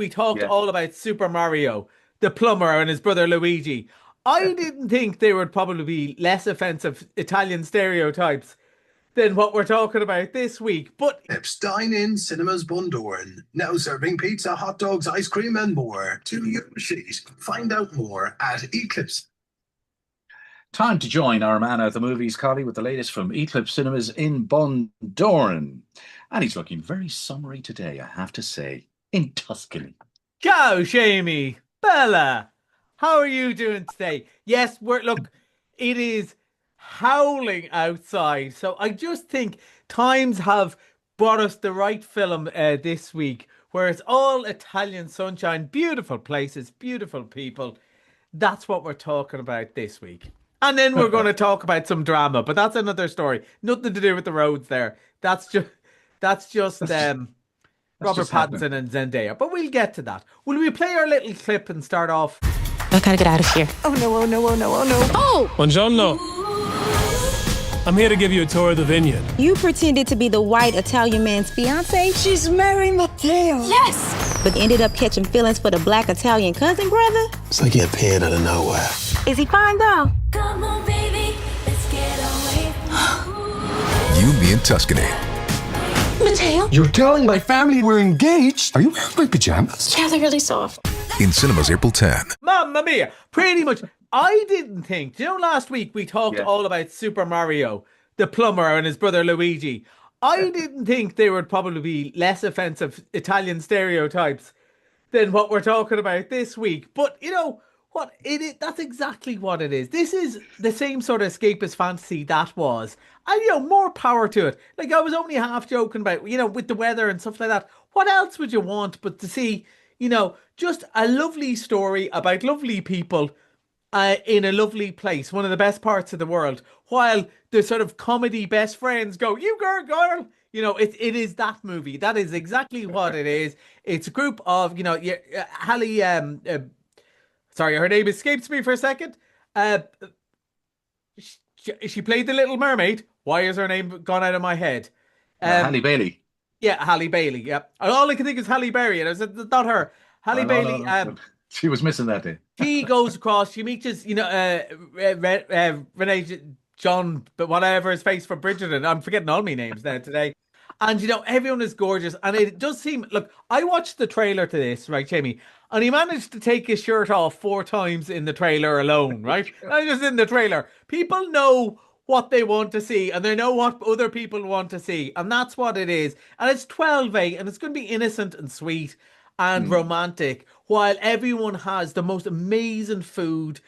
we talked Yeah. all about Super Mario, the plumber, and his brother Luigi. I didn't think they would probably be less offensive Italian stereotypes than what we're talking about this week. But Eclipse Dine-In Cinemas Bundoran. Now serving pizza, hot dogs, ice cream, and more. To your cities. Find out more at Eclipse. Time to join our man at the movies, Collie, with the latest from Eclipse Cinemas in Bundoran. And he's looking very summery today, I have to say, in Tuscany. ciao, Seamie, Bella, how are you doing today? Yes, it is howling outside. So I just think times have brought us the right film this week, where it's all Italian sunshine, beautiful places, beautiful people. That's what we're talking about this week. And then we're going to talk about some drama, but that's another story. Nothing to do with the roads there. That's just That's Robert just happening. Pattinson and Zendaya. But we'll get to that. Will we play our little clip and start off? I gotta get out of here. Oh no, oh no, oh no, oh no. Oh! Buongiorno. I'm here to give you a tour of the vineyard. You pretended to be the white Italian man's fiance? She's marrying Matteo. Yes! But ended up catching feelings for the black Italian cousin brother? It's like you appeared out of nowhere. Is he fine though? Come on, baby, let's get away. You me in Tuscany. Matteo? You're telling my family we're engaged? Are you wearing my pajamas? Yeah, they're really soft. In cinemas April 10. Mamma mia! Pretty much. I didn't think. Do you know last week we talked Yeah. all about Super Mario, the plumber, and his brother Luigi? I didn't think they would probably be less offensive Italian stereotypes than what we're talking about this week. But you know what? That's exactly what it is. This is the same sort of escapist fantasy that was. And more power to it. Like, I was only half joking about, with the weather and stuff like that. What else would you want but to see, just a lovely story about lovely people in a lovely place, one of the best parts of the world, while the sort of comedy best friends go, "You girl, girl." It is that movie. That is exactly what it is. It's a group of, Hallie, sorry, her name escapes me for a second. She played the Little Mermaid. Why is her name gone out of my head? Halle Bailey. Yeah, Halle Bailey. Yeah, all I can think is Halle Berry, and I said, "Not her." Halle No, no, Bailey. no, no. She was missing that day. She goes across. She meets, Renee John, but whatever his face for Bridgerton. I'm forgetting all my names now today. And everyone is gorgeous, and it does seem. Look, I watched the trailer to this, right, Jamie, and he managed to take his shirt off 4 times in the trailer alone, right? Not just in the trailer. People know what they want to see, and they know what other people want to see, and that's what it is. And it's 12A, and it's going to be innocent and sweet and romantic, while everyone has the most amazing food,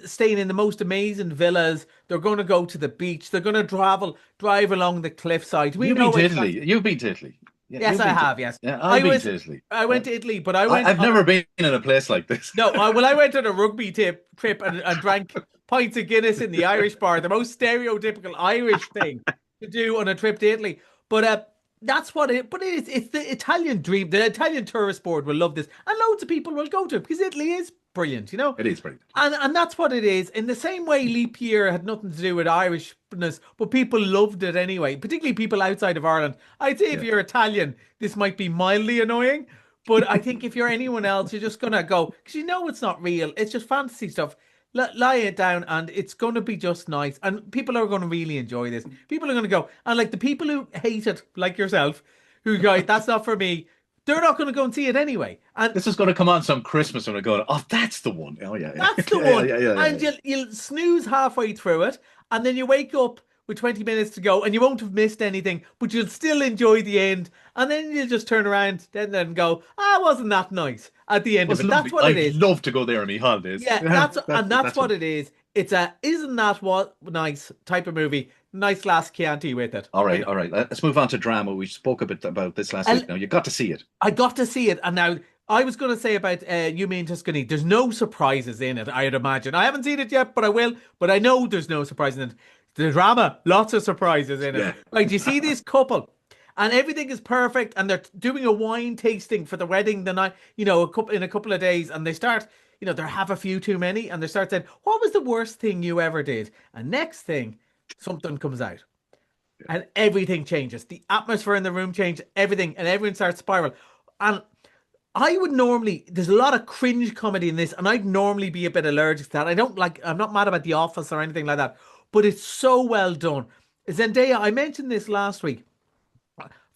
staying in the most amazing villas. They're going to go to the beach. They're going to drive along the cliffside. You've been to Italy. You've been to Italy. Yeah, Yes, you've I been to- have. Yes, Yeah, I've been to Italy. I went to Italy, but I've never been in a place like this. No, I went on a rugby trip and drank pints of Guinness in the Irish bar, the most stereotypical Irish thing to do on a trip to Italy. But that's what it. But it's the Italian dream. The Italian tourist board will love this, and loads of people will go to it because Italy is brilliant. It is brilliant. And that's what it is. In the same way, leap year had nothing to do with Irishness, but people loved it anyway. Particularly people outside of Ireland. I'd say if you're Italian, this might be mildly annoying. But I think if you're anyone else, you're just gonna go because it's not real. It's just fantasy stuff. Lie it down, and it's going to be just nice. And people are going to really enjoy this. People are going to go, and like the people who hate it, like yourself, who go, "That's not for me." They're not going to go and see it anyway. And This is going to come on some Christmas when I go, "Oh, that's the one." Oh, yeah. that's the Yeah, one. yeah. And you'll snooze halfway through it, and then you wake up with 20 minutes to go, and you won't have missed anything, but you'll still enjoy the end. And then you'll just turn around then go, wasn't that nice at the end of it? That's what it is. I'd love to go there on my holidays. Yeah, that's what it is. It's a "isn't that what nice" type of movie. Nice glass Chianti with it. All right. Let's move on to drama. We spoke a bit about this last week. Now you got to see it. I got to see it, and now I was going to say about You Mean Tuscany. There's no surprises in it, I'd imagine. I haven't seen it yet, but I will. But I know there's no surprises in it. The drama, lots of surprises in it. Yeah. Like, do you see this couple? And everything is perfect, and they're doing a wine tasting for the wedding the night, in a couple of days, and they start, they have a few too many, and they start saying, "What was the worst thing you ever did?" And next thing, something comes out, and everything changes. The atmosphere in the room changes, everything, and everyone starts spiral. And I would normally, there's a lot of cringe comedy in this, and I'd normally be a bit allergic to that. I'm not mad about The Office or anything like that, but it's so well done. Zendaya, I mentioned this last week.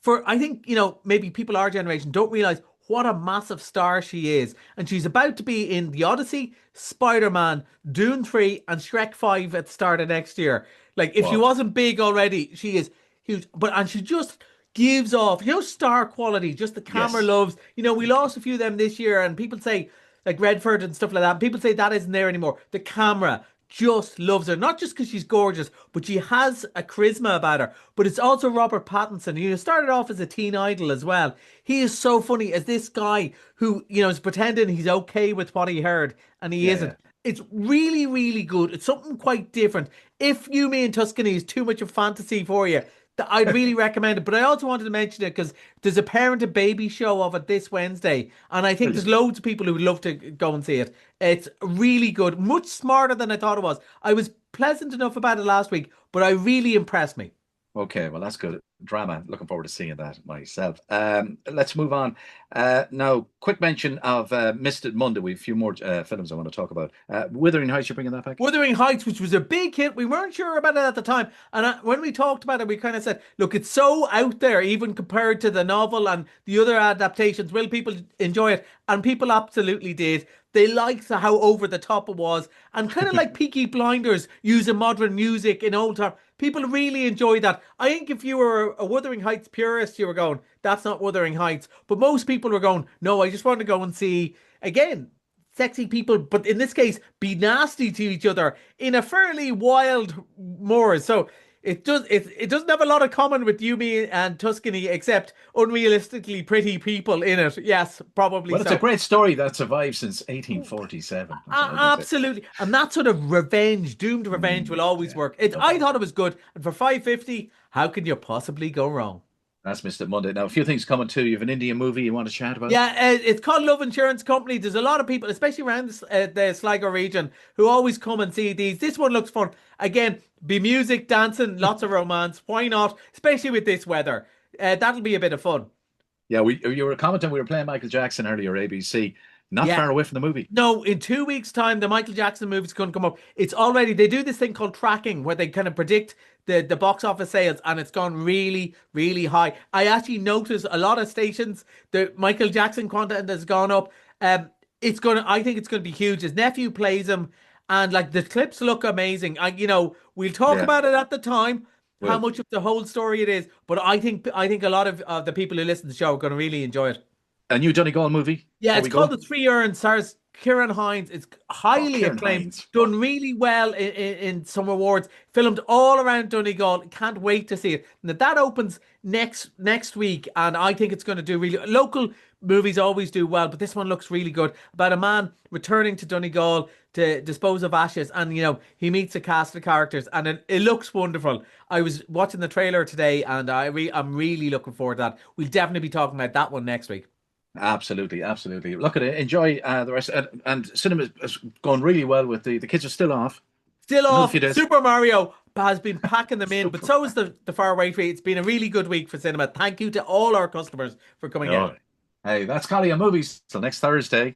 I think, maybe people our generation don't realize what a massive star she is. And she's about to be in The Odyssey, Spider-Man, Dune 3, and Shrek 5 at the start of next year. Like, if she wasn't big already, she is huge. And she just gives off, star quality, just the camera Yes. loves. We lost a few of them this year, and people say, like Redford and stuff like that, people say that isn't there anymore. The camera just loves her, not just because she's gorgeous, but she has a charisma about her. But it's also Robert Pattinson, who started off as a teen idol as well. He is so funny as this guy who, is pretending he's okay with what he heard, and he isn't. Yeah. It's really, really good. It's something quite different. If You, Me, and Tuscany is too much of fantasy for you, I'd really recommend it. But I also wanted to mention it because there's a parent and baby show of it this Wednesday, and I think there's loads of people who would love to go and see it. It's really good, much smarter than I thought it was. I was pleasant enough about it last week, but I really impressed me. Okay, well, that's good drama. Looking forward to seeing that myself. Let's move on. Now, quick mention of Missed Monday. We have a few more films I want to talk about. Wuthering Heights, you're bringing that back? Wuthering Heights, which was a big hit. We weren't sure about it at the time. And when we talked about it, we kind of said, look, it's so out there, even compared to the novel and the other adaptations. Will people enjoy it? And people absolutely did. They liked how over the top it was. And kind of like Peaky Blinders using modern music in old time. People really enjoyed that. I think if you were a Wuthering Heights purist, you were going, that's not Wuthering Heights. But most people were going, no, I just want to go and see, again, sexy people, but in this case, be nasty to each other in a fairly wild moor. So it doesn't have a lot of common with You, Me, and Tuscany, except unrealistically pretty people in it. Yes, probably. Well, so. It's a great story that survived since 1847. Absolutely, and that sort of revenge, doomed revenge, will always work. I thought it was good, and for $5.50, how can you possibly go wrong? That's Missed Monday. Now, a few things coming too. You have an Indian movie you want to chat about? Yeah, it's called Love Insurance Company. There's a lot of people, especially around the Sligo region, who always come and see these. This one looks fun. Again, be music, dancing, lots of romance. Why not? Especially with this weather. That'll be a bit of fun. Yeah, you were commenting we were playing Michael Jackson earlier, ABC. Not far away from the movie. No, in 2 weeks' time, the Michael Jackson movie's going to come up. It's already, they do this thing called tracking, where they kind of predict the box office sales, and it's gone really, really high. I actually noticed a lot of stations, the Michael Jackson content has gone up. I think it's going to be huge. His nephew plays him, and like the clips look amazing. We'll talk about it at the time, how much of the whole story it is. But I think a lot of the people who listen to the show are going to really enjoy it. A new Donegal movie? Yeah, it's called The Three Urns. Stars Kieran Hines. It's highly acclaimed. Done really well in some awards. Filmed all around Donegal. Can't wait to see it. Now, that opens next week, and I think it's going to do really. Local movies always do well, but this one looks really good. About a man returning to Donegal to dispose of ashes, and he meets a cast of characters, and it looks wonderful. I was watching the trailer today, and I'm really looking forward to that. We'll definitely be talking about that one next week. Absolutely. Look at it. Enjoy the rest. And cinema is going really well with the kids are still off. Still off. Super Mario has been packing them in, but so is the Far Away Tree. It's been a really good week for cinema. Thank you to all our customers for coming out. Hey, that's Collie on Movies. Till next Thursday.